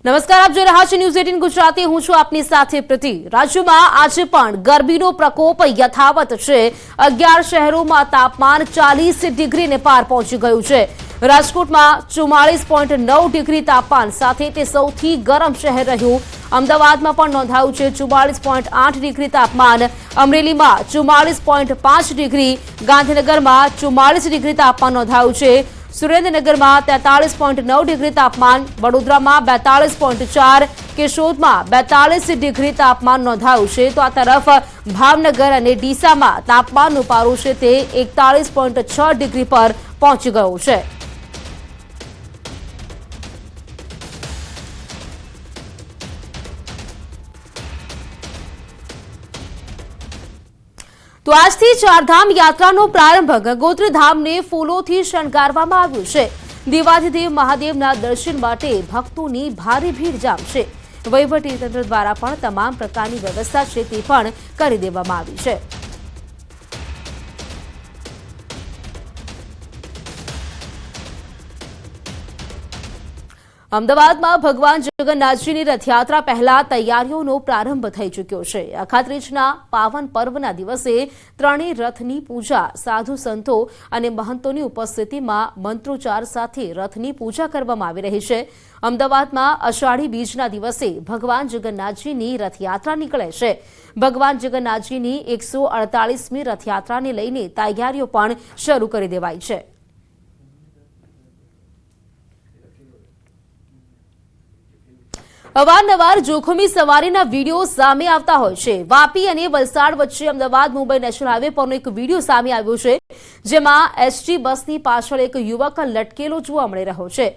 નમસ્કાર, આપ જોઈ રહ્યા છો ન્યૂઝ 18 ગુજરાતી। હું છું આપની સાથે પ્રીતિ। રાજ્યમાં આજે પણ ગરમીનો પ્રકોપ યથાવત છે। 11 શહેરોમાં તાપમાન 40 ડિગ્રીને પાર પહોંચી ગયું છે। રાજકોટમાં 44.9 ડિગ્રી તાપમાન સાથે તે સૌથી ગરમ શહેર રહ્યું। અમદાવાદમાં પણ નોંધાયું છે 44.8 ડિગ્રી તાપમાન। અમરેલીમાં 44.5 ડિગ્રી, ગાંધીનગરમાં 44 ડિગ્રી તાપમાન નોંધાયું છે। સુરેન્દ્રનગરમાં 43.9 ડિગ્રી તાપમાન, વડોદરામાં 42.4, કેશોદમાં 42 ડિગ્રી તાપમાન નોંધાયું છે। તો આ તરફ ભાવનગર અને ડીસામાં તાપમાનનો પારો છે તે 41.6 ડિગ્રી પર પહોંચી ગયો છે। તો આજથી ચારધામ યાત્રાનો પ્રારંભ ગંગોત્રી ધામને ફૂલોથી શણગારવામાં આવ્યું છે। દેવાધિદેવ મહાદેવના દર્શન માટે ભક્તોની ભારે ભીડ જામશે। વહીવટીતંત્ર દ્વારા પણ તમામ પ્રકારની વ્યવસ્થા છે તે પણ કરી દેવામાં આવી છે। અમદાવાદમાં ભગવાન જગન્નાથજીની રથયાત્રા પહેલા તૈયારીઓનો પ્રારંભ થઈ ચૂક્યો છે। અખાત્રીજના પાવન પર્વના દિવસે ત્રણેય રથની પૂજા સાધુ સંતો અને મહંતોની ઉપસ્થિતિમાં મંત્રોચ્ચાર સાથે રથની પૂજા કરવામાં આવી રહી છે। અમદાવાદમાં અષાઢી બીજના દિવસે ભગવાન જગન્નાથજીની રથયાત્રા નીકળે છે। ભગવાન જગન્નાથજીની 148મી રથયાત્રાને લઈને તૈયારીઓ પણ શરૂ કરી દેવાઈ છે। અવારનવાર જોખમી સવારીના વિડીયો સામે આવતા હોય છે। વાપી અને વલસાડ વચ્ચે અમદાવાદ મુંબઈ નેશનલ હાઈવે પરનો એક વિડીયો સામે આવ્યો છે, જેમાં એસટી બસની પાછળ એક યુવક લટકેલો જોવા મળી રહ્યો છે।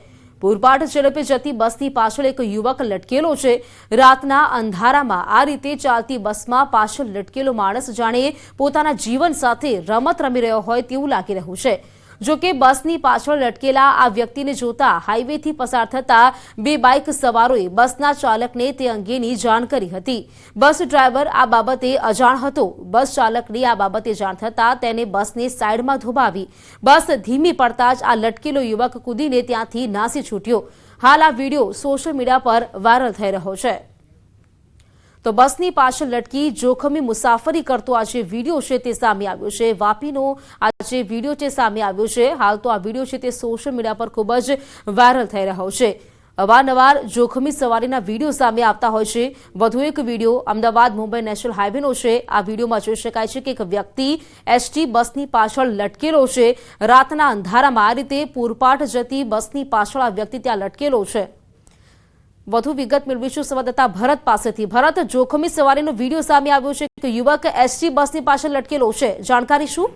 પૂરપાટ ઝડપે જતી બસની પાછળ એક યુવક લટકેલો છે। રાતના અંધારામાં આ રીતે ચાલતી બસમાં પાછળ લટકેલો માણસ જાણે પોતાના જીવન સાથે રમત રમી રહ્યો હોય તેવું લાગી રહ્યું છે। જો કે બસની પાછળ લટકેલા આ વ્યક્તિને જોતા હાઈવેથી પસાર થતા બે બાઇક સવારોએ બસના ચાલકને તે અંગેની જાણ કરી હતી। બસ ડ્રાઈવર આ બાબતે અજાણ હતો। બસ ચાલકની આ બાબતે જાણ થતાં તેને બસને સાઈડમાં ધોબાવી બસ ધીમી પડતા જ આ લટકેલો યુવક કૂદીને ત્યાંથી નાસી છૂટ્યો। હાલ આ વિડીયો સોશિયલ મીડિયા પર વાયરલ થઈ રહ્યો છે। તો બસની પાછળ લટકી જોખમી મુસાફરી કરતો આ જે વિડીયો છે તે સામે આવ્યો છે। વાપીનો આ જે વિડીયો છે સામે આવ્યો છે। હાલ તો આ વિડીયો છે તે સોશિયલ મીડિયા પર ખૂબ જ વાયરલ થઈ રહ્યો છે। અવારનવાર જોખમી સવારીના વિડીયો સામે આવતા હોય છે। વધુ એક વિડીયો અમદાવાદ મુંબઈ નેશનલ હાઈવેનો છે। આ વિડીયોમાં જોઈ શકાય છે કે એક વ્યક્તિ એસટી બસની પાછળ લટકેલો છે। રાતના અંધારામાં આ રીતે પૂરપાટ જતી બસની પાછળ આ વ્યક્તિ ત્યાં લટકેલો છે। વધુ વિગત મેળવીશું સંવાદદાતા ભરત પાસેથી। ભરત, જોખમી સવારીનો વિડીયો સામે આવ્યો છે કે યુવક એસટી બસની પાછળ લટકેલો છે, જાણકારી શું?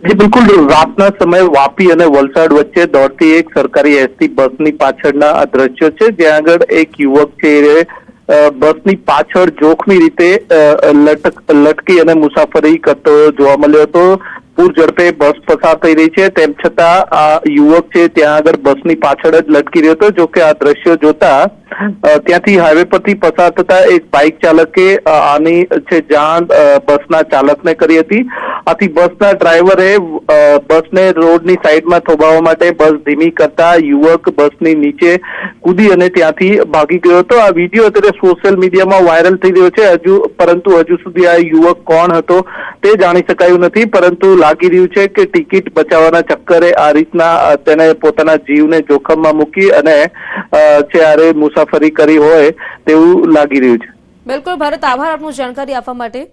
જી બિલકુલ, રાતના સમયે વાપી અને વલસાડ વચ્ચે દોડતી એક સરકારી એસટી બસની પાછળના આ દ્રશ્યો છે, જ્યાં આગળ એક યુવક છે બસની પાછળ જોખમી રીતે લટકી અને મુસાફરી કરતો જોવા મળ્યો હતો। પૂર ઝડપે બસ પસાર થઈ રહી છે, તેમ છતાં આ યુવક છે ત્યાં આગળ બસની પાછળ જ લટકી રહ્યો હતો। જો કે આ દ્રશ્યો જોતા ત્યાંથી હાઈવે પરથી પસાર થતા એક બાઇક ચાલકે આની છે જાણ બસના ચાલકને કરી હતી। આથી બસના ડ્રાઈવરે બસને રોડની સાઈડમાં થોભાવવા માટે બસ ધીમી કરતા યુવક બસની નીચે કૂદી અને ત્યાંથી ભાગી ગયો હતો। આ વિડીયો અત્યારે સોશિયલ મીડિયામાં વાયરલ થઈ રહ્યો છે, પરંતુ હજુ સુધી આ યુવક કોણ હતો તે જાણી શકાયું નથી। પરંતુ લાગી રહ્યું છે કે ટિકિટ બચાવવાના ચક્કરે આ રીતના તેને પોતાના જીવને જોખમમાં મૂકી અને છે મુસાફરી કરી હોય તેવું લાગી રહ્યું છે। બિલકુલ ભરત, આભાર આપનું જાણકારી આપવા માટે।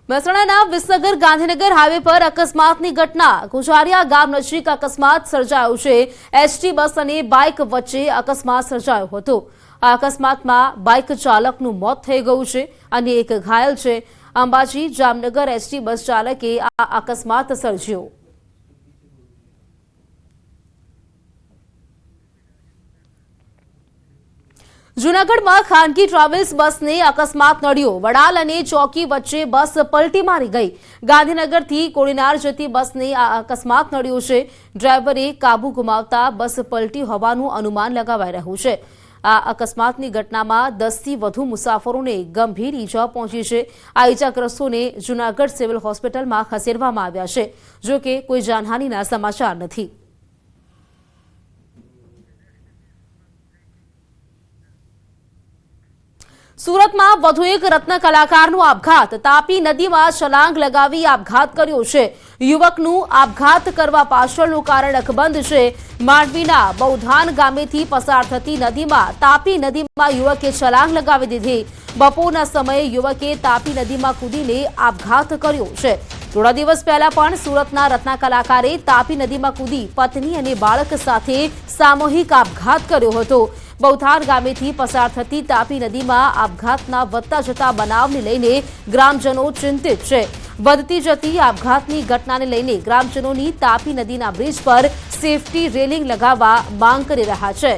મહેસાણાના વિસનગર ગાંધીનગર હાઈવે પર અકસ્માતની ઘટના। ગુજારિયા ગામ નજીક અકસ્માત સર્જાયો છે। એસટી બસ અને બાઇક વચ્ચે અકસ્માત સર્જાયો હતો। આ અકસ્માતમાં બાઇક ચાલકનું મોત થઈ ગયું છે અને એક ઘાયલ છે। અંબાજી જામનગર એસટી બસ ચાલકે આ અકસ્માત સર્જ્યો। જૂનાગઢમાં ખાનગી ટ્રાવેલ્સ બસને અકસ્માત નડ્યો। વડાલ અને ચોકી વચ્ચે બસ પલટી મારી ગઈ। ગાંધીનગરથી કોડીનાર જતી બસને આ અકસ્માત નડ્યો છે। ડ્રાઈવરે કાબુ ગુમાવતા બસ પલટી હોવાનું અનુમાન લગાવાઈ રહ્યું છે। આ અકસ્માતની ઘટનામાં 10થી વધુ મુસાફરોને ગંભીર ઈજા પહોંચી છે। આ ઈજાગ્રસ્તોને જૂનાગઢ સિવિલ હોસ્પિટલમાં ખસેડવામાં આવ્યા છે। જો કે કોઈ જાનહાનિના સમાચાર નથી। સુરતમાં વધુ એક રત્ન કલાકારનો આપઘાત. તાપી નદીમાં છલાંગ લગાવી આપઘાત કર્યો છે. યુવકનું આપઘાત કરવા પાછળનું કારણ અકબંધ છે. માંડવીના બૌધાન ગામેથી પસાર થતી નદીમાં તાપી નદીમાં યુવકે છલાંગ લગાવી દીધી. બપોરના સમયે યુવકે તાપી નદીમાં કૂદીને આપઘાત કર્યો છે. થોડા દિવસ પહેલા પણ સુરતના રત્ન કલાકારે તાપી નદીમાં કૂદી પત્ની અને બાળક સાથે સામૂહિક આપઘાત કર્યો હતો. બૌધાન ગામેથી પસાર થતી તાપી નદીમાં આપઘાતના વધતા જતા બનાવને લઈને ગ્રામજનો ચિંતિત છે. વધતી જતી આપઘાતની ઘટનાને લઈને ગ્રામજનોની તાપી નદીના બ્રિજ પર સેફટી રેલિંગ લગાવવા માંગ કરી રહ્યા છે.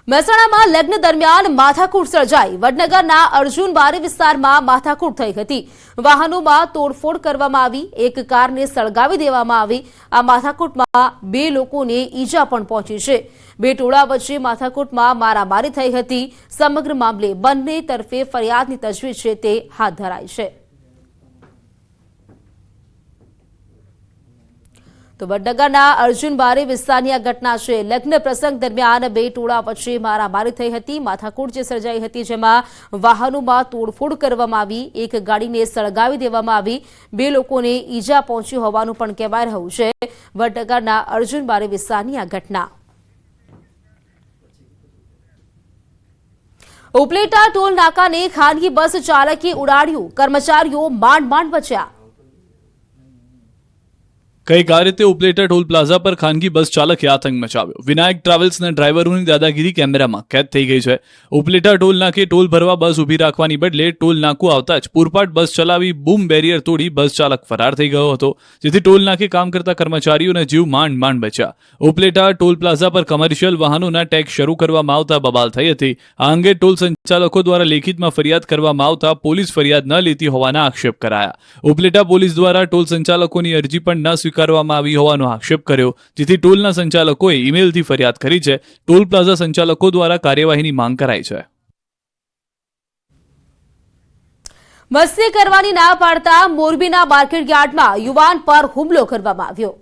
મહેસાણામાં લગ્ન દરમિયાન માથાકૂટ સર્જાઈ. વડનગરના અર્જુન બારી વિસ્તારમાં માથાકૂટ થઈ હતી. વાહનોમાં તોડફોડ કરવામાં આવી. એક કારને સળગાવી દેવામાં આવી. આ માથાકૂટમાં 2 લોકોને ઈજા પણ પહોંચી છે. 2 ટોળા વચ્ચે માથાકૂટમાં મારામારી થઈ હતી. સમગ્ર મામલે બંને તરફે ફરિયાદની તજવીજ છે તે હાથ ધરાઈ છે. તો વડનગરના અર્જુન બારી વિસ્તારની આ ઘટના છે. લગ્ન પ્રસંગ દરમિયાન 2 ટોળા વચ્ચે મારામારી થઈ હતી. માથાકૂટ જે સર્જાઈ હતી જેમાં વાહનોમાં તોડફોડ કરવામાં આવી. એક ગાડીને સળગાવી દેવામાં આવી. 2 લોકોને ઈજા પહોંચી હોવાનું પણ કહેવાય રહ્યું છે. વડનગરના અર્જુન બારી વિસ્તારની આ ઘટના. ઉપલેટા ટોલ નાકાને ખાનગી બસ ચાલકે ઉડાડ્યું. કર્મચારીઓ માંડ બચ્યા. કઈક આ રીતે ઉપલેટા ટોલ પ્લાઝા પર ખાનગી બસ ચાલકે આતંક મચાવ્યો. વિનાયક ટ્રાવેલ્સના ડ્રાઈવરોની દાદાગીરી કેમેરામાં કેદ થઈ ગઈ છે. ઉપલેટા ટોલ નાકે ટોલ ભરવા બસ ઊભી રાખવાની બદલે ટોલ નાકું આવતા જ પૂરપાટ બસ ચલાવી બૂમ બેરિયર તોડી બસ ચાલક ફરાર થઈ ગયો હતો. જેથી ટોલ નાકે કામ કરતા કર્મચારીઓના જીવ માંડ બચ્યા. ઉપલેટા ટોલ પ્લાઝા પર કમર્શિયલ વાહનોના ટેક્સ શરૂ કરવામાં આવતા બબાલ થઈ હતી. આ અંગે ટોલ સંચાલકો દ્વારા લેખિતમાં ફરિયાદ કરવામાં આવતા પોલીસ ફરિયાદ ન લેતી હોવાના આક્ષેપ કરાયા. ઉપલેટા પોલીસ દ્વારા ટોલ સંચાલકોની અરજી પણ ન કરવામાં આવી હોવાનો આક્ષેપ કર્યો. જેથી ટોલના સંચાલકોએ ઈમેલથી ફરિયાદ કરી છે. ટોલ પ્લાઝા સંચાલકો દ્વારા કાર્યવાહીની માંગ કરાઈ છે. મસ્તી કરવાની ના પાડતા મોરબીના માર્કેટ યાર્ડમાં યુવાન પર હુમલો કરવામાં આવ્યો.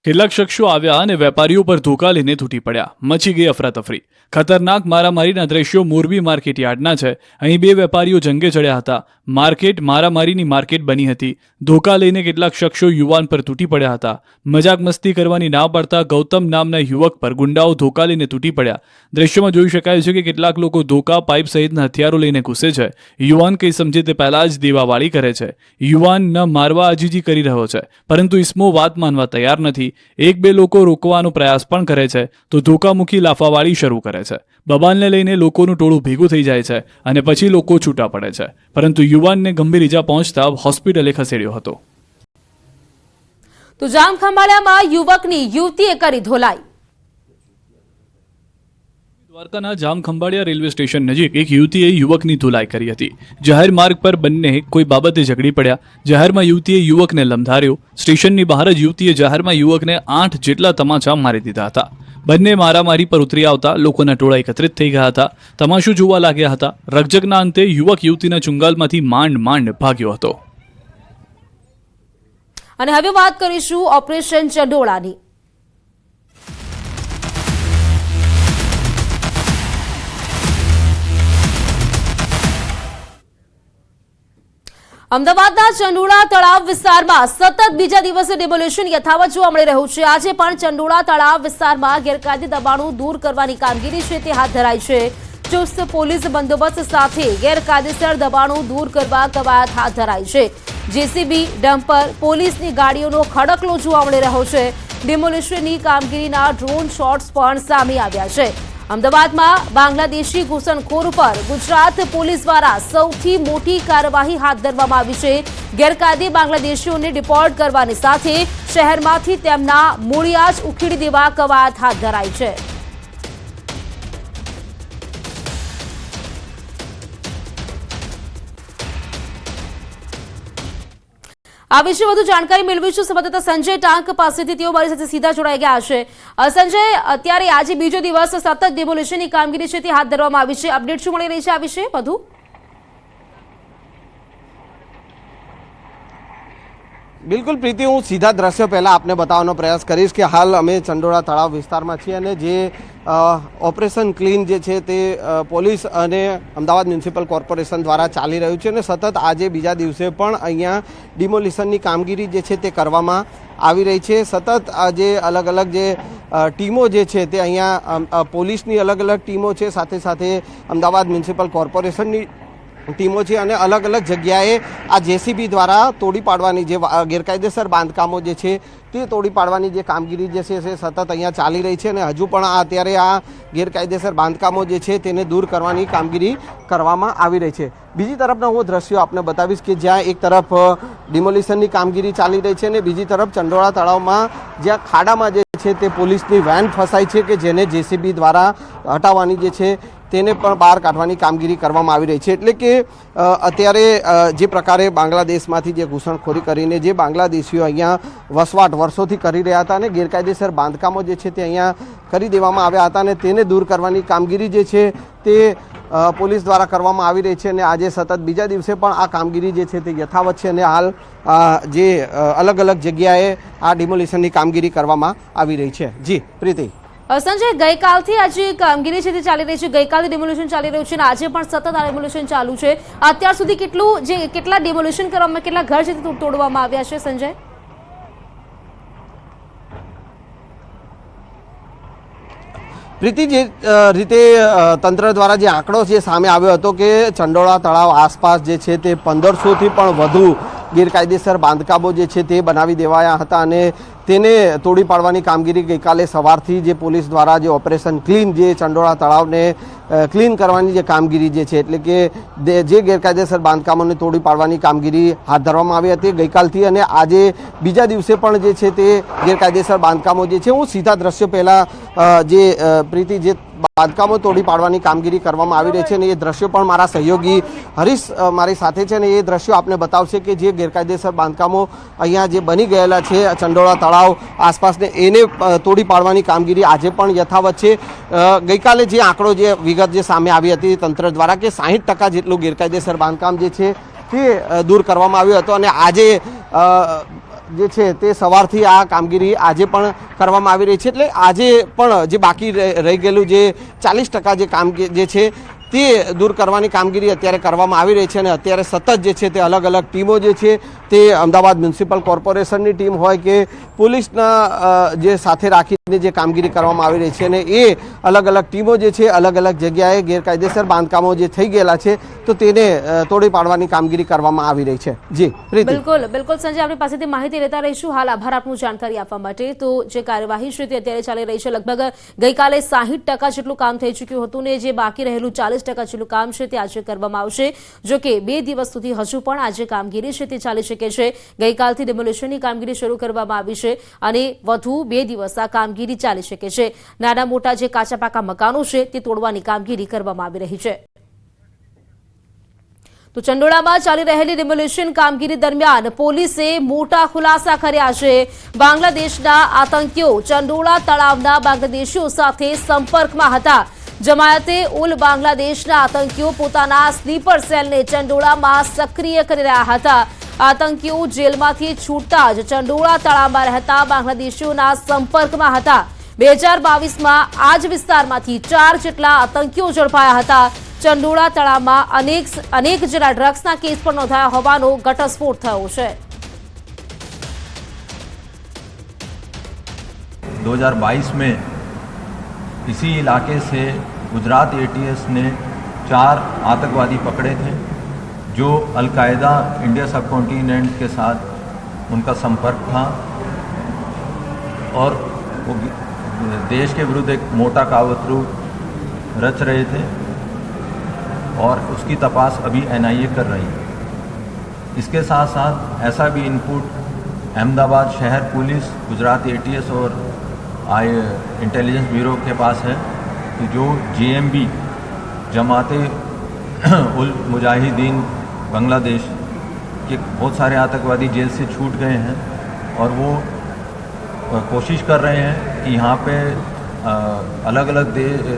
કેટલાક શખ્સો આવ્યા અને વેપારીઓ પર ધોકા લઈને તૂટી પડ્યા. મચી ગઈ અફરાતફરી. ખતરનાક મારામારીના દ્રશ્યો મોરબી માર્કેટ યાર્ડના છે. અહીં 2 વેપારીઓ જંગે ચડ્યા હતા. માર્કેટ મારામારીની માર્કેટ બની હતી. ધોકા લઈને કેટલાક શખ્સો યુવાન પર તૂટી પડ્યા હતા. મજાક મસ્તી કરવાની ના પાડતા ગૌતમ નામના યુવક પર ગુંડાઓ ધોકા લઈને તૂટી પડ્યા. દ્રશ્યોમાં જોઈ શકાય છે કે કેટલાક લોકો ધોકા, પાઇપ સહિતના હથિયારો લઈને ઘૂસે છે. યુવાન કંઈ સમજે તે પહેલા જ દેવાવાળી કરે છે. યુવાન ન મારવા આજીજી કરી રહ્યો છે, પરંતુ ઇસમો વાત માનવા તૈયાર નથી. 1-2 લોકો રોકવાનો પ્રયાસ પણ કરે છે તો ધોકામુખી લાફાવાળી શરૂ કરે છે. બબાલને લઈને લોકોનું ટોળું ભેગું થઈ જાય છે અને પછી લોકો છૂટા પડે છે. પરંતુ યુવાનને ગંભીર ઈજા પહોંચતા હોસ્પિટલે ખસેડ્યો હતો. તો જામખંભાળિયામાં યુવકની યુવતીએ કરી ધોલાઈ. દ્વારકાના જામખંભાળિયા રેલવે સ્ટેશન નજીક એક યુવતીએ યુવકની ધોલાઈ કરી હતી. જાહેર માર્ગ પર બંને કોઈ બાબતે ઝઘડી પડ્યા. જાહેરમાં યુવતીએ યુવકને લંધાર્યો. સ્ટેશનની બહાર જ યુવતીએ જાહેરમાં યુવકને 8 જેટલા તમાચા મારી દીધા હતા. બંને મારામારી પર ઉતરી આવતા લોકોના ટોળા એકત્રિત થઈ ગયા હતા. તમાશો જોવા લાગ્યા હતા. રકઝકના અંતે યુવક યુવતીના ચુંગાલમાંથી માંડ ભાગ્યો હતો. અને હવે વાત કરીશું ઓપરેશન ચંડોળાની. અમદાવાદના ચંડોળા તળાવ વિસ્તારમાં સતત બીજા દિવસે ડિમોલિશન યથાવત જોવા મળી રહ્યું છે. આજે પણ ચંડોળા તળાવ વિસ્તારમાં ગેરકાયદે દબાણો દૂર કરવાની કામગીરી છે તે હાથ ધરાઈ છે. ચુસ્ત પોલીસ બંદોબસ્ત સાથે ગેરકાયદેસર દબાણો દૂર કરવા કવાયત હાથ ધરાઈ છે. જેસીબી, ડમ્પર, પોલીસની ગાડીઓનો ખડકલો જોવા મળી રહ્યો છે. ડિમોલિશનની કામગીરીના ડ્રોન શોટ્સ પણ સામે આવ્યા છે. અમદાવાદમાં બાંગ્લાદેશી ઘૂસણખોર પર ગુજરાત પોલીસ દ્વારા સૌથી મોટી કાર્યવાહી હાથ ધરવામાં આવી છે. ગેરકાયદે બાંગ્લાદેશીઓને ડિપોર્ટ કરવાની સાથે શહેરમાંથી તેમના મૂળિયા જ ઉખેડી દેવા કવાયત હાથ ધરાઈ છે. આ વિશે વધુ જાણકારી મેળવીશું સંવાદદાતા સંજય ટાંક પાસેથી. તેઓ મારી સાથે સીધા જોડાઈ ગયા છે. સંજય, અત્યારે આજે બીજો દિવસ સતત ડિમોલિશનની કામગીરી છે તે હાથ ધરવામાં આવી છે. અપડેટ શું મળી રહી છે આ વિશે વધુ? બિલકુલ પ્રીતિ, હું સીધા દ્રશ્યો પહેલાં આપને બતાવવાનો પ્રયાસ કરીશ કે હાલ અમે ચંડોળા તળાવ વિસ્તારમાં છીએ અને જે ઓપરેશન ક્લીન જે છે તે પોલીસ અને અમદાવાદ મ્યુનિસિપલ કોર્પોરેશન દ્વારા ચાલી રહ્યું છે અને સતત આજે બીજા દિવસે પણ અહીંયા ડિમોલિશનની કામગીરી જે છે તે કરવામાં આવી રહી છે. સતત જે અલગ અલગ જે ટીમો જે છે તે અહીંયા પોલીસની અલગ અલગ ટીમો છે, સાથે સાથે અમદાવાદ મ્યુનિસિપલ કોર્પોરેશનની ટીમો છે અને અલગ અલગ જગ્યાએ આ જેસીબી દ્વારા તોડી પાડવાની જે ગેરકાયદેસર બાંધકામો જે છે તે તોડી પાડવાની જે કામગીરી જે છે તે સતત અહીંયા ચાલી રહી છે અને હજુ પણ અત્યારે આ ગેરકાયદેસર બાંધકામો જે છે તેને દૂર કરવાની કામગીરી કરવામાં આવી રહી છે. બીજી તરફના હું દ્રશ્યો આપને બતાવીશ કે જ્યાં એક તરફ ડિમોલિશનની કામગીરી ચાલી રહી છે અને બીજી તરફ ચંડોળા તળાવમાં જ્યાં ખાડામાં જે છે તે પોલીસની વેન ફસાઈ છે કે જેને જેસીબી દ્વારા હટાવવાની જે છે તેને પણ બહાર કાઢવાની કામગીરી કરવામાં આવી રહી છે. એટલે કે અત્યારે જે પ્રકારે બાંગ્લાદેશમાંથી જે ઘૂસણખોરી કરીને જે બાંગ્લાદેશીઓ અહીંયા વસવાટ વર્ષોથી કરી રહ્યા હતા અને ગેરકાયદેસર બાંધકામો જે છે તે અહીંયા કરી દેવામાં આવ્યા હતા અને તેને દૂર કરવાની કામગીરી જે છે તે પોલીસ દ્વારા કરવામાં આવી રહી છે અને આજે સતત બીજા દિવસે પણ આ કામગીરી જે છે તે યથાવત છે અને હાલ જે અલગ અલગ જગ્યાએ આ ડિમોલિશનની કામગીરી કરવામાં આવી રહી છે. જી પ્રીતિ. સંજય, ગઈકાલથી આજે કામગીરી છે તે ચાલી રહી છે, ગઈકાલથી ડિમોલિશન ચાલી રહ્યું છે અને આજે પણ સતત આ ડિમોલિશન ચાલુ છે. અત્યાર સુધી કેટલા ડિમોલિશન કરવામાં, કેટલા ઘર છે તે તોડવામાં આવ્યા છે સંજય? પ્રીતિ, જે રીતે તંત્ર દ્વારા જે આંકડો છે સામે આવ્યો હતો કે ચંડોળા તળાવ આસપાસ જે છે તે 1500થી પણ વધુ ગેરકાયદેસર બાંધકામો જે છે તે બનાવી દેવાયા હતા અને તેને તોડી પાડવાની કામગીરી ગઈકાલે સવારથી જે પોલીસ દ્વારા જે ઓપરેશન ક્લીન જે ચંડોળા તળાવને ક્લીન કરવાની જે કામગીરી જે છે એટલે કે જે ગેરકાયદેસર બાંધકામોને તોડી પાડવાની કામગીરી હાથ ધરવામાં આવી હતી ગઈકાલથી અને આજે બીજા દિવસે પણ જે છે તે ગેરકાયદેસર બાંધકામો જે છે, હું સીધા દ્રશ્ય પહેલાં જે પ્રીતિ જે બાંધકામો તોડી પાડવાની કામગીરી કરવામાં આવી રહી છે અને એ દ્રશ્યો પણ મારા સહયોગી હરીશ મારી સાથે છે અને એ દ્રશ્યો આપને બતાવશે કે જે ગેરકાયદેસર બાંધકામો અહીંયા જે બની ગયેલા છે ચંડોળા તળાવ આસપાસને એને તોડી પાડવાની કામગીરી આજે પણ યથાવત છે. ગઈકાલે જે આંકડો જે વિગત જે સામે આવી હતી તંત્ર દ્વારા કે 60% જેટલું ગેરકાયદેસર બાંધકામ જે છે તે દૂર કરવામાં આવ્યું હતું અને આજે જે છે તે સવારથી આ કામગીરી આજે પણ કરવામાં આવી રહી છે. એટલે આજે પણ જે બાકી રહી ગયેલું જે 40% જે કામગીરી જે છે તે દૂર કરવાની કામગીરી અત્યારે કરવામાં આવી રહી છે અને અત્યારે સતત જે છે તે અલગ અલગ ટીમો જે છે તે અમદાવાદ મ્યુનિસિપલ કોર્પોરેશનની ટીમ હોય કે પોલીસના જે સાથે રાખીને જે કામગીરી કરવામાં આવી રહી છે અને એ અલગ અલગ ટીમો જે છે અલગ અલગ જગ્યાએ ગેરકાયદેસર બાંધકામો જે થઈ ગયેલા છે તો તેને તોડી પાડવાની કામગીરી કરવામાં આવી રહી છે. જી પ્રીતિ. બિલકુલ બિલકુલ સંજય, આપણી પાસેથી માહિતી લેતા રહીશું. હાલ આભાર આપનું જાણકારી આપવા માટે. તો જે કાર્યવાહી છે તે અત્યારે ચાલી રહી છે. લગભગ ગઈકાલે 60% જેટલું કામ થઈ ચૂક્યું હતું ને જે બાકી રહેલું 40% જેટલું કામ છે તે આજે કરવામાં આવશે. જો કે 2 દિવસ સુધી હજુ પણ આજે કામગીરી છે તે ચાલી શકે છે. ગઈકાલથી ડિમોલિશનની કામગીરી શરૂ કરવામાં આવી છે અને વધુ 2 દિવસ આ કામગીરી ચાલી શકે છે. નાના મોટા જે કાચા પાકા મકાનો છે તે તોડવાની કામગીરી કરવામાં આવી રહી છે. તો ચંડોળામાં ચાલી રહેલી ડિમોલિશન કામગીરી દરમિયાન પોલીસે મોટા ખુલાસા કર્યા છે. બાંગ્લાદેશના આતંકીઓ ચંડોળા તળાવના બાંગ્લાદેશીઓ સાથે સંપર્કમાં હતા. જમાયતે ઉલ બાંગ્લાદેશના આતંકીઓ પોતાના સ્લીપર સેલને ચંડોળામાં સક્રિય કરી રહ્યા હતા. આતંકીઓ જેલમાંથી છૂટતા જ ચંડોળા તળાવમાં રહેતા બાંગ્લાદેશીઓના સંપર્કમાં હતા. 2022માં આ જ વિસ્તારમાંથી 4 જેટલા આતંકીઓ ઝડપાયા હતા. ચંડોળા તળાવમાં અનેક જેટલા ડ્રગ્સના કેસ પણ નોંધાયા હોવાનો ઘટસ્ફોટ થયો છે. 2022 में इसी इलाके से गुजरात एटीएस ने 4 आतंकवादी पकड़े थे जो अलकायदा इंडिया सब कॉन्टिनेंट के साथ उनका संपर्क था और वो देश के विरुद्ध एक मोटा कावतरू रच रहे थे और उसकी तपास अभी एनआईए कर रही है. इसके साथ साथ ऐसा भी इनपुट अहमदाबाद शहर पुलिस, गुजरात एटीएस और इंटेलिजेंस ब्यूरो के पास है कि जो जेएमबी जमाते उल मुजाहिदीन बांग्लादेश के बहुत सारे आतंकवादी जेल से छूट गए हैं और वो कोशिश कर रहे हैं कि यहाँ पे अलग अलग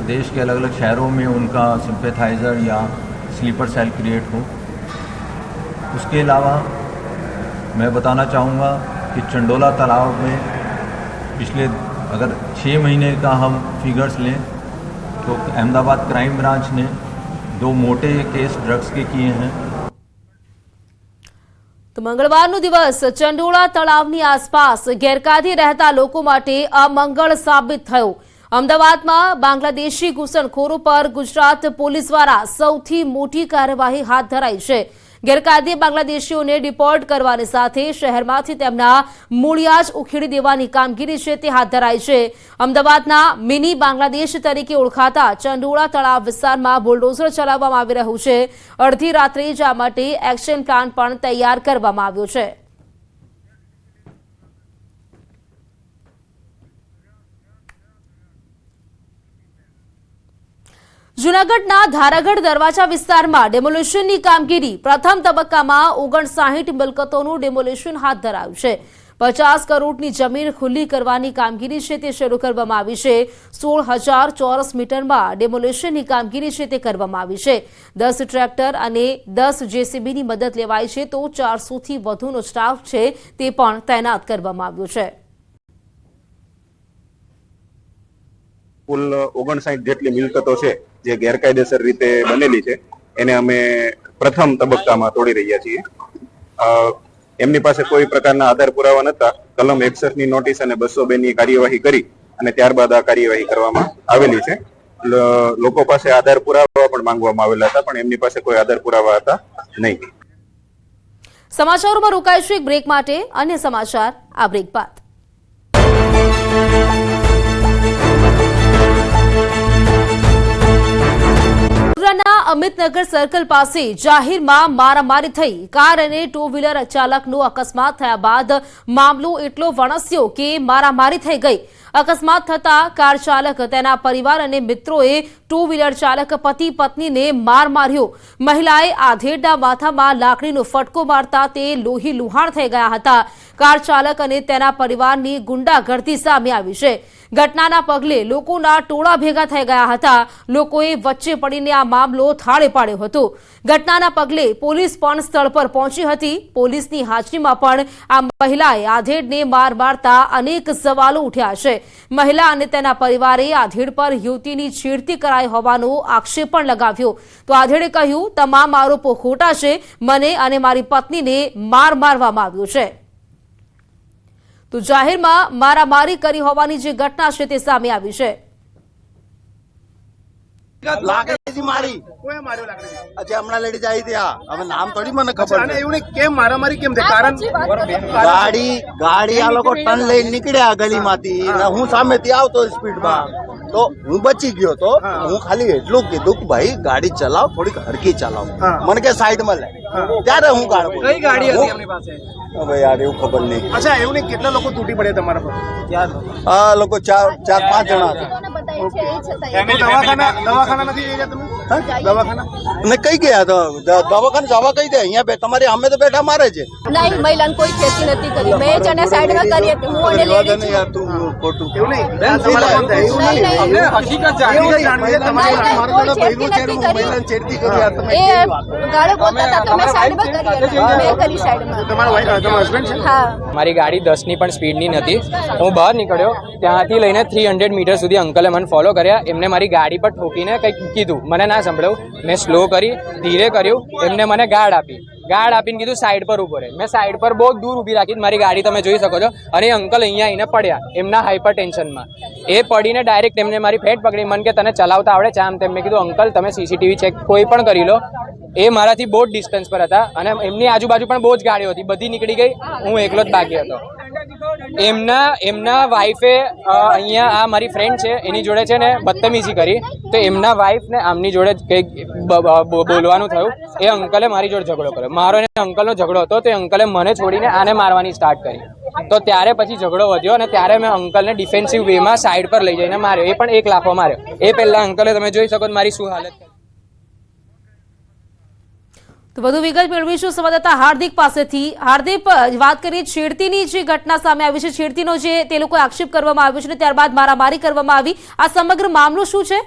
देश के अलग अलग शहरों में उनका सिंपैथाइज़र या स्लीपर सेल क्रिएट हो. उसके अलावा मैं बताना चाहूँगा कि चंडोला तालाब में पिछले अगर 6 महीने का हम फिगर्स लें तो अहमदाबाद क्राइम ब्रांच ने 2 मोटे केस ड्रग्स के किए हैं। તો મંગળવારનો દિવસ ચંડોળા તળાવની આસપાસ ગેરકાયદે રહેતા લોકો માટે અમંગળ સાબિત થયો। અમદાવાદમાં બાંગ્લાદેશી ઘૂસણખોરો પર ગુજરાત પોલીસ દ્વારા સૌથી મોટી કાર્યવાહી હાથ ધરાઈ છે। ગેરકાયદે બાંગ્લાદેશીઓને ડિપોર્ટ કરવાની સાથે શહેરમાંથી તેમના મૂળિયા જ ઉખેડી દેવાની કામગીરી છે તે હાથ ધરાઈ છે। અમદાવાદના મિની બાંગ્લાદેશ તરીકે ઓળખાતા ચંડોળા તળાવ વિસ્તારમાં બુલડોઝર ચલાવવામાં આવી રહ્યું છે। અડધી રાત્રે જ આ માટે એક્શન પ્લાન પણ તૈયાર કરવામાં આવ્યો છે। જૂનાગઢના ધારાગઢ દરવાજા વિસ્તારમાં ડેમોલિશનની કામગીરી પ્રથમ તબક્કામાં 59 મિલકતોનું ડેમોલિશન હાથ ધરાયું છે। 50 કરોડની જમીન ખુલ્લી કરવાની કામગીરી છે તે શરૂ કરવામાં આવી છે। 16,000 ચોરસ મીટરમાં ડેમોલિશનની કામગીરી છે તે કરવામાં આવી છે। 10 ટ્રેક્ટર અને 10 જેસીબીની મદદ લેવાઈ છે તો 400થી વધુનો સ્ટાફ છે તે પણ તૈનાત કરવામાં આવ્યો છે। કુલ 59 જેટલી મિલકતો છે જે ગેરકાયદેસર રીતે બનેલી છે એને અમે પ્રથમ તબક્કામાં તોડી રહ્યા છીએ। એમની પાસે કોઈ પ્રકારના આધાર પુરાવા નતા। કલમ 61 ની નોટિસ અને 202 ની કાર્યવાહી કરી અને ત્યારબાદ આ કાર્યવાહી કરવામાં આવેલી છે। લોકો પાસે આધાર પુરાવા પણ માંગવામાં આવેલા હતા પણ એમની પાસે કોઈ આધાર પુરાવા હતા નહીં। સમાચારોમાં રોકાઈશું એક બ્રેક માટે। અન્ય સમાચાર આ બ્રેક બાદ। વડોદરાના અમિતનગર સર્કલ પાસે જાહેરમાં મારામારી થઈ। કાર અને 2 વ્હીલર ચાલકનો અકસ્માત થયા બાદ મામલો એટલો વણસ્યો કે મારામારી થઈ ગઈ। અકસ્માત થતા કાર ચાલક તેના પરિવાર અને મિત્રોએ 2 વ્હીલર ચાલક પતિ પત્નીને માર માર્યો। મહિલાએ આધેડના માથામાં લાકડીનો ફટકો મારતા તે લોહી લુહાણ થઈ ગયા હતા। કાર ચાલક અને તેના પરિવારની ગુંડાગર્દી સામે આવી છે। ઘટનાના પગલે લોકોના ટોળા ભેગા થઈ ગયા હતા। લોકોએ વચ્ચે પડીને આ મામલો થાળે પાડ્યો હતો। ઘટનાના પગલે પોલીસ પણ સ્થળ પર પહોંચી હતી। પોલીસની હાજરીમાં પણ આ મહિલાએ આધેડને માર મારતા અનેક સવાલો ઉઠ્યા છે। મહિલા અને તેના પરિવારે આધેડ પર યુવતીની છેડતી કરાઈ હોવાનો આક્ષેપ પણ લગાવ્યો તો આધેડે કહ્યું તમામ આરોપો ખોટા છે। મને અને મારી પત્નીને માર મારવામાં આવ્યો છે। તો જાહેરમાં મારામારી કરી હોવાની જે ઘટના છે તે સામે આવી છે। લાકડીથી મારી કોઈ માર્યો લાકડીથી અચ્છા હમણાં લેડીઝ આવી હતી હવે નામ થોડી મને ખબર અને એવું કેમ મારામારી કેમ થાય કારણ ગાડી આ લોકો ટન લઈને નીકળ્યા ગલીમાંથી હું સામેથી આવતો સ્પીડમાં તો હું બચી ગયો તો હું ખાલી એટલું કીધું કે ભાઈ ગાડી ચલાવ થોડીક હરકી ચલાવ મને કે સાઈડમાં લે ત્યારે હું ગાડી કઈ ગાડી હતી એમની પાસે હવે યાર એવું ખબર નહીં અચ્છા એવું નહીં કેટલા લોકો તૂટી પડ્યા તમારા પર આ લોકો 4-5 જણા હતા દવાખાના નથી જઈ તમે દવાખાના ને કઈ ગયા તો દવાખાને જવા કઈ દે અહીંયા તમારી અમે તો બેઠા મારે છે નહીં મહિલાને કોઈ ખેતી નથી કરી મેં જ અને સાઈડમાં કરી હતી હું અને લેડી છું યાર તું ખોટું એવું નહીં અમને હકીકત જાણવી છે તમારે મારો પહેલું છે મહિલાને છેડતી કરી યાર તમે એ ગાળો બોલતા હતા તો મેં સાઈડમાં કરી મેં કરી સાઈડમાં તમારા હસબન્ડ છે હા મારી ગાડી 10 ની પણ સ્પીડની નથી। હું બહાર નીકળ્યો ત્યાંથી લઈને 300 મીટર સુધી અંકલે મને ફોલો કર્યા। એમને મારી ગાડી પર ઠોકીને કંઈક કીધું મને ના સંભળાયું। મેં સ્લો કરી ધીરે કર્યું એમને મને ગાર્ડ આપીને કીધું સાઈડ પર ઉભો રહે। મેં સાઈડ પર બહુ દૂર ઊભી રાખી મારી ગાડી તમે જોઈ શકો છો અને અંકલ અહીંયા આવીને પડ્યા એમના હાઈપર ટેન્શનમાં। એ પડીને ડાયરેક્ટ એમને મારી ફેટ પકડી મને કે તને ચલાવતા આવડે છે આમ તેમ। મેં કીધું અંકલ તમે સીસીટીવી ચેક કોઈ પણ કરી લો। એ મારાથી બહુ જ ડિસ્ટન્સ પર હતા અને એમની આજુબાજુ પણ બહુ જ ગાડીઓ હતી બધી નીકળી ગઈ હું એકલો જ બાકી હતો। એમના વાઈફે અહીંયા આ મારી ફ્રેન્ડ છે એની જોડે છે ને બદતમીજી કરી તો એમના વાઈફ ને આમની જોડે કંઈક બોલવાનું થયું। એ અંકલે મારી જોડે ઝઘડો કર્યો। મારો અને અંકલનો ઝઘડો હતો તો અંકલે મને છોડીને આને મારવાની સ્ટાર્ટ કરી તો ત્યારે પછી ઝઘડો વધ્યો અને ત્યારે મેં અંકલને ડિફેન્સિવ વેમાં સાઈડ પર લઈ જઈને માર્યો। એ પણ એક લાફો માર્યો। એ પહેલા અંકલે તમે જોઈ શકો મારી શું હાલત। તો વધુ વિગત મેળવીશું સંવાદદાતા હાર્દિક પાસેથી। હાર્દિક વાત કરીએ છેડતીની જે ઘટના સામે આવી છે છેડતીનો જે તે લોકોએ આક્ષેપ કરવામાં આવ્યો છે અને ત્યારબાદ મારામારી કરવામાં આવી આ સમગ્ર મામલો શું છે?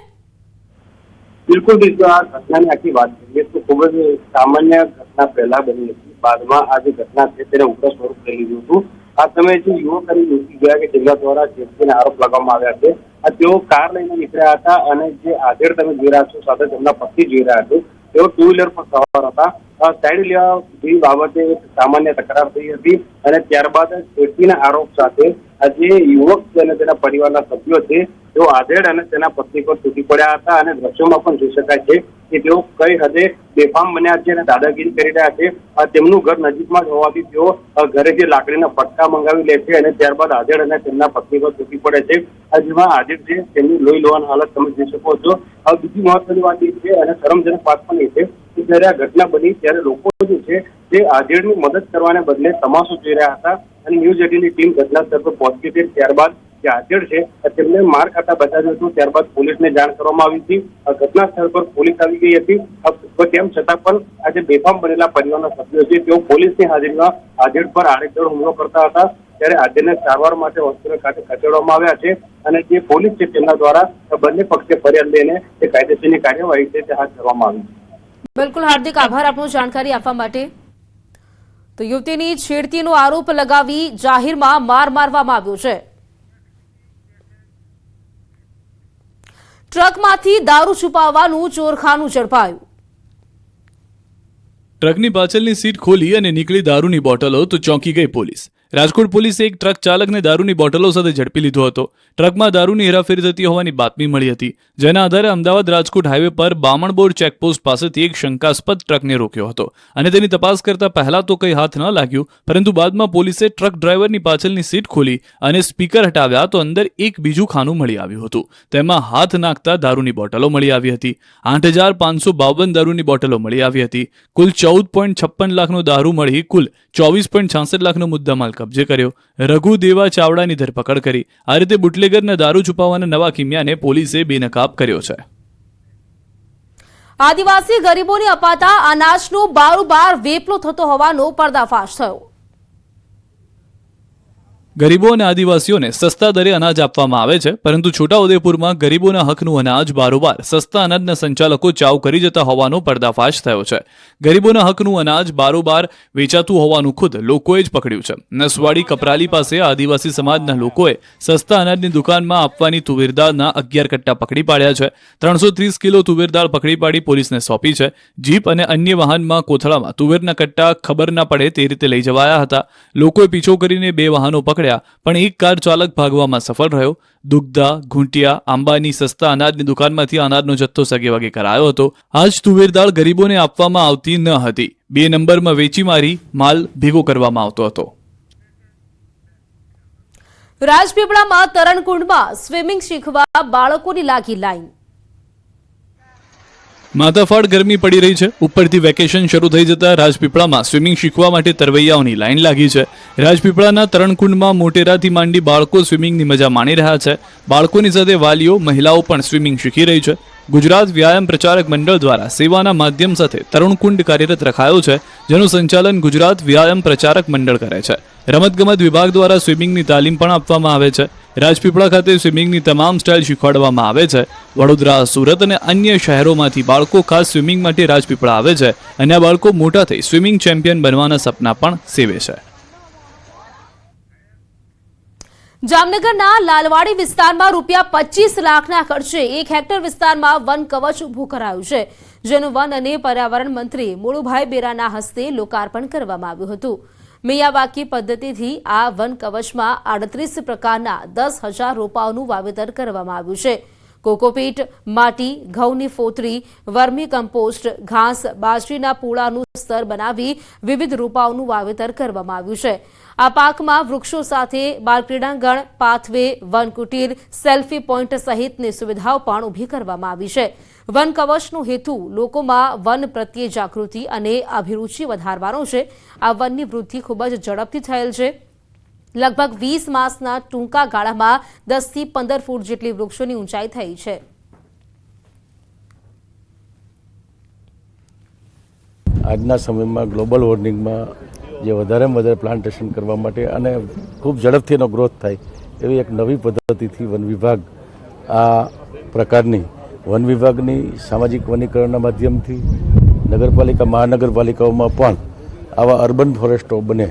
બિલકુલ આ ઘટનાની આખી વાત કરીએ તો ખૂબ જ સામાન્ય ઘટના પહેલા બની હતી। બાદમાં આ જે ઘટના છે તેને ઉગ્ર સ્વરૂપ લઈ લીધું હતું. આ સમયે જે યુવક અને યુવતી ગયા કે જિલ્લા દ્વારા જેસીને આરોપ લગાવવામાં આવ્યા છે. તેઓ કાર લઈને નીકળ્યા હતા અને જે આધેડ તમે જોઈ રહ્યા છો સાથે તેમના પતિ જોઈ રહ્યા છો, તેઓ ટુ વ્હીલર પર સવાર હતા. સાઈડ લેવા જેવી બાબતે સામાન્ય તકરાર થઈ હતી અને ત્યારબાદ જેસીના આરોપ સાથે આ જે યુવક છે અને તેના પરિવારના સભ્યો છે તેઓ આધેડ અને તેના પત્ની પર તૂટી પડ્યા હતા અને દ્રશ્યોમાં પણ જોઈ શકાય છે કે તેઓ કઈ હદે બેફામ બન્યા છે અને દાદાગીરી કરી રહ્યા છે. તેમનું ઘર નજીકમાં જ હોવાથી તેઓ ઘરેથી લાકડીના પટકા મંગાવી લે છે અને ત્યારબાદ આધેડ અને તેમના પત્ની પર તૂટી પડે છે. જેમાં આધેડ છે તેમની લોહી લોહાની હાલત તમે જોઈ શકો છો. બીજી મહત્વની વાત એ છે અને શરમજનક વાત પણ એ છે કે જયારે આ ઘટના બની ત્યારે લોકો જે છે તે આધેડની મદદ કરવાને બદલે તમાશો જોઈ રહ્યા હતા અને ન્યૂઝ 18ની ટીમ ઘટના સ્થળ પર પહોંચી હતી. ત્યારબાદ જે આધેડ છે તેમને માર ખાતા બચાવ્યું હતું. ત્યારબાદ પોલીસને જાણ કરવામાં આવી હતી. ઘટના સ્થળ પર પોલીસ આવી ગઈ હતી. તેમ છતાં પણ આજે બેફામ બનેલા પરિવારના સભ્યો છે તેઓ પોલીસની હાજરીમાં આધેડ પર આડેધડ હુમલો કરતા હતા. ત્યારે આધેડને સારવાર માટે હોસ્પિટલ ખાતે ખસેડવામાં આવ્યા છે અને જે પોલીસ છે તેમના દ્વારા બંને પક્ષે ફરિયાદ લઈને જે કાયદેસરની કાર્યવાહી છે તે હાથ ધરવામાં આવી. બિલકુલ હાર્દિક આભાર આપનો જાણકારી આપવા માટે. તો યુવતીની છેડતીનો આરોપ લગાવી જાહેરમાં માર મારવામાં આવ્યો છે. ટ્રકમાંથી દારૂ છુપાવવાનું ચોરખાનું ઝડપાયું. ટ્રકની પાછળની સીટ ખોલી અને નીકળી દારૂની બોટલો તો ચોંકી ગઈ પોલીસ. રાજકોટ પોલીસે એક ટ્રક ચાલકને દારૂની બોટલો સાથે ઝડપી લીધો હતો. ટ્રકમાં દારૂની હેરાફેરી થતી હોવાની બાતમી મળી હતી, જેના આધારે અમદાવાદ રાજકોટ હાઈવે પર બામણબોર ચેકપોસ્ટ પાસેથી એક શંકાસ્પદ ટ્રકને રોક્યો હતો અને તેની તપાસ કરતા પહેલા તો કંઈ હાથ ન લાગ્યું, પરંતુ બાદમાં પોલીસે ટ્રક ડ્રાઈવરની પાછળની સીટ ખોલી અને સ્પીકર હટાવ્યા તો અંદર એક બીજું ખાનું મળી આવ્યું હતું. તેમાં હાથ નાખતા દારૂની બોટલો મળી આવી હતી. 8,552 દારૂની બોટલો મળી આવી હતી. કુલ 14.56 લાખનો દારૂ મળી કુલ 24.66 લાખનો મુદ્દામાલ કબજે કર્યો. રઘુ દેવા ચાવડાની ધરપકડ કરી. આ રીતે બુટલેગરના દારૂ છુપાવવાના નવા કિમિયાને પોલીસે બેનકાબ કર્યો છે. આદિવાસી ગરીબોને અપાતા અનાજનો બારોબાર વેપલો થતો હોવાનો પર્દાફાશ થયો. ગરીબો અને આદિવાસીઓને સસ્તા દરે અનાજ આપવામાં આવે છે, પરંતુ છોટાઉદેપુરમાં ગરીબોના હકનું અનાજ બારોબાર સસ્તા અનાજના સંચાલકો ચાવ કરી જતા હોવાનો પર્દાફાશ થયો છે. ગરીબોના હકનું અનાજ બારોબાર વેચાતું હોવાનું ખુદ લોકોએ જ પકડ્યું છે. નસવાડી કપરાલી પાસે આદિવાસી સમાજના લોકોએ સસ્તા અનાજની દુકાનમાં આપવાની તુવેર દાળના 11 કટ્ટા પકડી પાડ્યા છે. 330 કિલો તુવેર દાળ પકડી પાડી પોલીસને સોંપી છે. જીપ અને અન્ય વાહનમાં કોથળામાં તુવેરના કટ્ટા ખબર ના પડે તે રીતે લઈ જવાયા હતા. લોકોએ પીછો કરીને 2 વાહનો પકડ્યા, પણ એક કાર ચાલક ભાગવામાં સફળ રહ્યો. દુગ્ધા, ઘૂંટિયા, આંબાની સસ્તા અનાજની દુકાનમાંથી અનાજનો જથ્થો સગેવગે કરાયો હતો. આજ તુવેર દાળ ગરીબોને આપવામાં આવતી ન હતી. 2 નંબરમાં વેચી મારી માલ ભેગો કરવામાં આવતો હતો. રાજપીપળામાં તરણકુંડમાં સ્વિમિંગ શીખવા બાળકોની લાગી લાઈન. માથાફાડ ગરમી પડી રહી છે. ઉપરથી વેકેશન શરૂ થઈ જતા રાજપીપળામાં સ્વિમિંગ શીખવા માટે તરવૈયાઓની લાઈન લાગી છે. રાજપીપળાના તરણકુંડમાં મોટેરાથી માંડી બાળકો સ્વિમિંગની મજા માણી રહ્યા છે. બાળકોની સાથે વાલીઓ, મહિલાઓ પણ સ્વિમિંગ શીખી રહી છે. ગુજરાત વ્યાયામ પ્રચારક મંડળ દ્વારા સેવાના માધ્યમ સાથે તરણકુંડ કાર્યરત રખાયો છે, જેનું સંચાલન ગુજરાત વ્યાયામ પ્રચારક મંડળ કરે છે. રમતગમત વિભાગ દ્વારા સ્વિમિંગની તાલીમ પણ આપવામાં આવે છે. રાજપીપળા ખાતે સ્વિમિંગની તમામ સ્ટાઇલ શીખવાડવામાં આવે છે. વડોદરા, સુરત અને અન્ય શહેરોમાંથી બાળકો ખાસ સ્વિમિંગ માટે રાજપીપળા આવે છે અને આ બાળકો મોટા થઈ સ્વિમિંગ ચેમ્પિયન બનવાના સપના પણ સેવે છે. જામનગરના લાલવાડી વિસ્તારમાં ₹25 લાખના ખર્ચે 1 હેક્ટર વિસ્તારમાં વન કવચ ઊભું કરાયું છે, જેનું વન અને પર્યાવરણ મંત્રી મુળુભાઈ બેરાના હસ્તે લોકાર્પણ કરવામાં આવ્યું હતું. મિયાવાકી પદ્ધતિથી આ વન કવચમાં 38 પ્રકારના 10,000 રોપાઓનું વાવેતર કરવામાં આવ્યું છે. કોકોપીટ, માટી, ઘઉંની ફોતરી, વર્મી કમ્પોસ્ટ, ઘાસ, બાજરીના પૂળાનું સ્તર બનાવી વિવિધ રોપાઓનું વાવેતર કરવામાં આવ્યું છે. આ પાકમાં વૃક્ષો સાથે બાળ ક્રીડાંગણ, પાથવે, વન કુટીર, સેલ્ફી પોઈન્ટ સહિતની સુવિધાઓ પણ ઊભી કરવામાં આવી છે. વન કવચનો હેતુ લોકોમાં વન પ્રત્યે જાગૃતિ અને અભિરુચિ વધારવાનો છે. આ વનની વૃદ્ધિ ખૂબ જ ઝડપથી થયેલ છે. લગભગ 20 માસના ટૂંકા ગાળામાં 10 થી 15 ફૂટ જેટલી વૃક્ષોની ઊંચાઈ થઈ છે. આજના સમયમાં ગ્લોબલ વોર્મિંગમાં જે વધારેમાં વધારે પ્લાન્ટેશન કરવા માટે અને ખૂબ ઝડપથી એનો ગ્રોથ થાય એવી એક નવી પદ્ધતિથી વન વિભાગ આ પ્રકારની વન વિભાગની સામાજિક વનીકરણના માધ્યમથી નગરપાલિકા, મહાનગરપાલિકાઓમાં પણ આવા અર્બન ફોરેસ્ટો બને.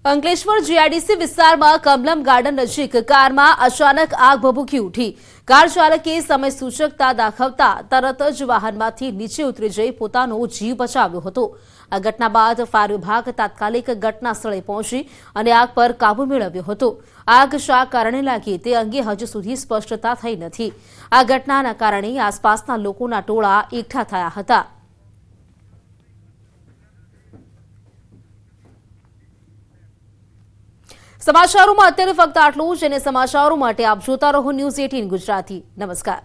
અંકલેશ્વર જીઆઈડીસી વિસ્તારમાં કમલમ ગાર્ડન નજીક કારમાં અચાનક આગ ભભૂકી ઉઠી. કાર ચાલકે સમય સૂચકતા દાખવતા તરત જ વાહનમાંથી નીચે ઉતરી જઈ પોતાનો જીવ બચાવ્યો હતો. આ ઘટના બાદ ફાયર વિભાગ તાત્કાલિક ઘટના સ્થળે પહોંચી અને આગ પર કાબુ મેળવ્યો હતો. આગ શા કારણે લાગી તે અંગે હજુ સુધી સ્પષ્ટતા થઈ નથી. આ ઘટનાના કારણે આસપાસના લોકોના ટોળા એકઠા થયા હતા. સમાચારોમાં અત્યારે ફક્ત આટલું જ અને સમાચારો માટે આપ જોતા રહો ન્યૂઝ 18 ગુજરાતી. નમસ્કાર.